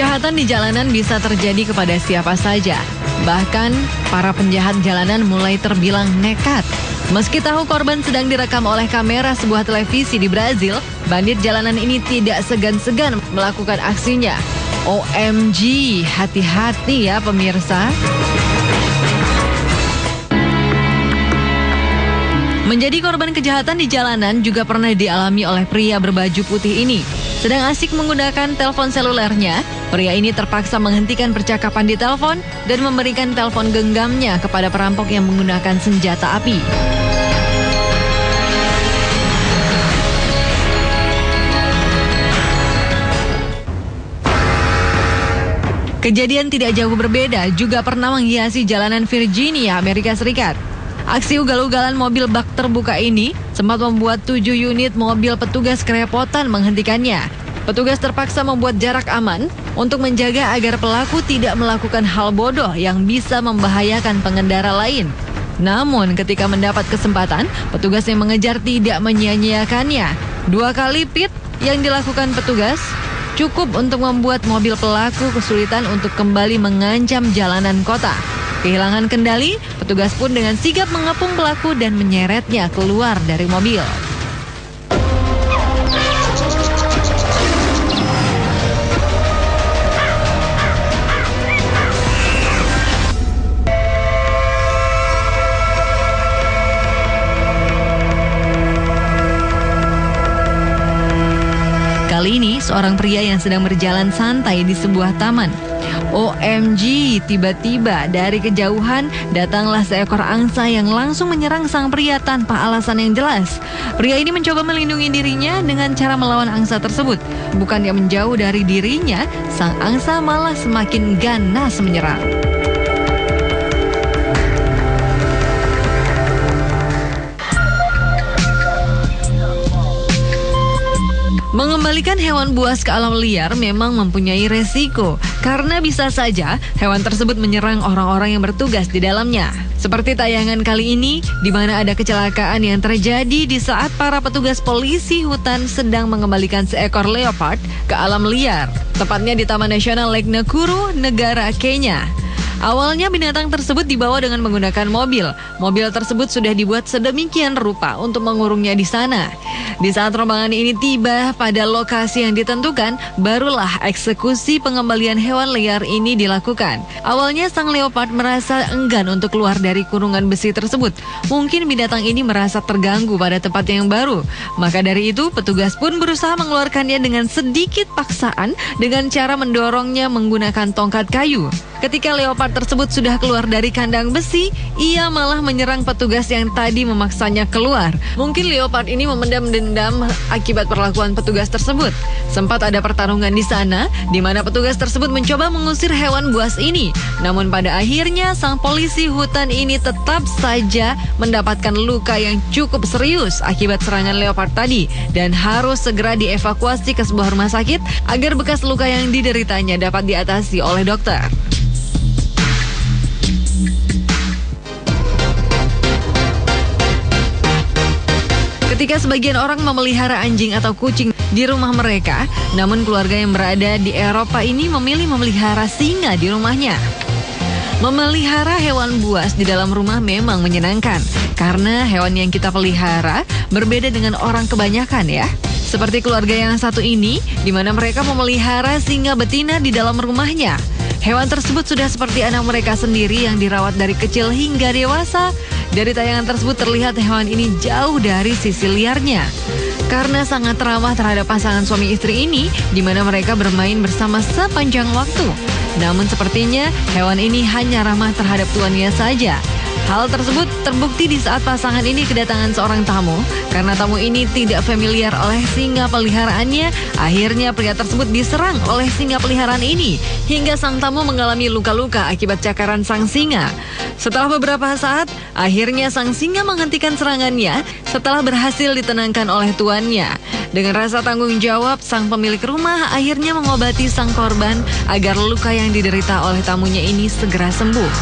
Kejahatan di jalanan bisa terjadi kepada siapa saja. Bahkan, para penjahat jalanan mulai terbilang nekat. Meski tahu korban sedang direkam oleh kamera sebuah televisi di Brazil, bandit jalanan ini tidak segan-segan melakukan aksinya. OMG, hati-hati ya pemirsa. Menjadi korban kejahatan di jalanan juga pernah dialami oleh pria berbaju putih ini. Sedang asik menggunakan telepon selulernya, pria ini terpaksa menghentikan percakapan di telepon dan memberikan telepon genggamnya kepada perampok yang menggunakan senjata api. Kejadian tidak jauh berbeda juga pernah menghiasi jalanan Virginia, Amerika Serikat. Aksi ugal-ugalan mobil bak terbuka ini sempat membuat 7 unit mobil petugas kerepotan menghentikannya. Petugas terpaksa membuat jarak aman untuk menjaga agar pelaku tidak melakukan hal bodoh yang bisa membahayakan pengendara lain. Namun ketika mendapat kesempatan, petugas yang mengejar tidak menyia-nyiakannya. 2 kali pit yang dilakukan petugas cukup untuk membuat mobil pelaku kesulitan untuk kembali mengancam jalanan kota. Kehilangan kendali, petugas pun dengan sigap mengepung pelaku dan menyeretnya keluar dari mobil. Kali ini, seorang pria yang sedang berjalan santai di sebuah taman. OMG, tiba-tiba dari kejauhan datanglah seekor angsa yang langsung menyerang sang pria tanpa alasan yang jelas. Pria ini mencoba melindungi dirinya dengan cara melawan angsa tersebut. Bukannya menjauh dari dirinya, sang angsa malah semakin ganas menyerang. Mengembalikan hewan buas ke alam liar memang mempunyai resiko, karena bisa saja hewan tersebut menyerang orang-orang yang bertugas di dalamnya. Seperti tayangan kali ini, di mana ada kecelakaan yang terjadi di saat para petugas polisi hutan sedang mengembalikan seekor leopard ke alam liar, tepatnya di Taman Nasional Lake Nakuru, negara Kenya. Awalnya binatang tersebut dibawa dengan menggunakan mobil. Mobil tersebut sudah dibuat sedemikian rupa untuk mengurungnya di sana. Di saat rombongan ini tiba pada lokasi yang ditentukan, barulah eksekusi pengembalian hewan liar ini dilakukan. Awalnya sang leopard merasa enggan untuk keluar dari kurungan besi tersebut. Mungkin binatang ini merasa terganggu pada tempat yang baru. Maka dari itu, petugas pun berusaha mengeluarkannya dengan sedikit paksaan dengan cara mendorongnya menggunakan tongkat kayu. Ketika leopard tersebut sudah keluar dari kandang besi, ia malah menyerang petugas yang tadi memaksanya keluar. Mungkin leopard ini memendam dendam akibat perlakuan petugas tersebut. Sempat ada pertarungan di sana, di mana petugas tersebut mencoba mengusir hewan buas ini. Namun pada akhirnya, sang polisi hutan ini tetap saja mendapatkan luka yang cukup serius akibat serangan leopard tadi, dan harus segera dievakuasi ke sebuah rumah sakit agar bekas luka yang dideritanya dapat diatasi oleh dokter. Ketika sebagian orang memelihara anjing atau kucing di rumah mereka, namun keluarga yang berada di Eropa ini memilih memelihara singa di rumahnya. Memelihara hewan buas di dalam rumah memang menyenangkan, karena hewan yang kita pelihara berbeda dengan orang kebanyakan ya. Seperti keluarga yang satu ini, di mana mereka memelihara singa betina di dalam rumahnya. Hewan tersebut sudah seperti anak mereka sendiri yang dirawat dari kecil hingga dewasa. Dari tayangan tersebut terlihat hewan ini jauh dari sisi liarnya. Karena sangat ramah terhadap pasangan suami istri ini, di mana mereka bermain bersama sepanjang waktu. Namun sepertinya hewan ini hanya ramah terhadap tuannya saja. Hal tersebut terbukti di saat pasangan ini kedatangan seorang tamu. Karena tamu ini tidak familiar oleh singa peliharaannya, akhirnya pria tersebut diserang oleh singa peliharaan ini, hingga sang tamu mengalami luka-luka akibat cakaran sang singa. Setelah beberapa saat, akhirnya sang singa menghentikan serangannya setelah berhasil ditenangkan oleh tuannya. Dengan rasa tanggung jawab, sang pemilik rumah akhirnya mengobati sang korban agar luka yang diderita oleh tamunya ini segera sembuh.